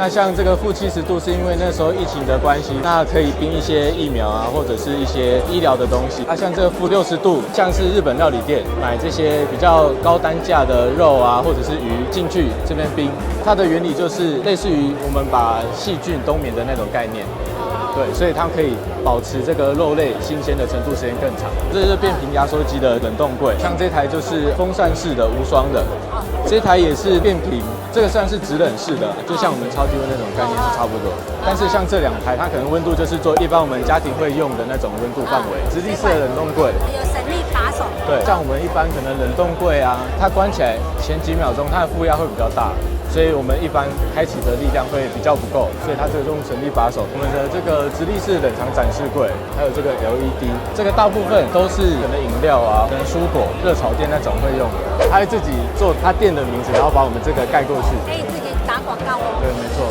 那像这个负70度是因为那时候疫情的关系，那可以冰一些疫苗啊，或者是一些医疗的东西。那像这个负60度，像是日本料理店买这些比较高单价的肉啊，或者是鱼进去这边冰，它的原理就是类似于我们把细菌冬眠的那种概念。对，所以它可以保持这个肉类新鲜的程度时间更长。这是变频压缩机的冷冻柜，像这台就是风扇式的无霜的，这台也是变频，这个算是直冷式的，就像我们超低温那种概念是差不多。但是像这2台，它可能温度就是做一般我们家庭会用的那种温度范围，直立式的冷冻柜。有省力把手。对，像我们一般可能冷冻柜啊，它关起来前几秒钟它的负压会比较大。所以我们一般开启的力量会比较不够，所以它这个用省力把手。我们的这个直立式冷藏展示柜，还有这个 LED， 这个大部分都是可能饮料啊、可能蔬果、热炒店那种会用的。它会自己做它店的名字，然后把我们这个盖过去。可以自己打广告哦。对，没错。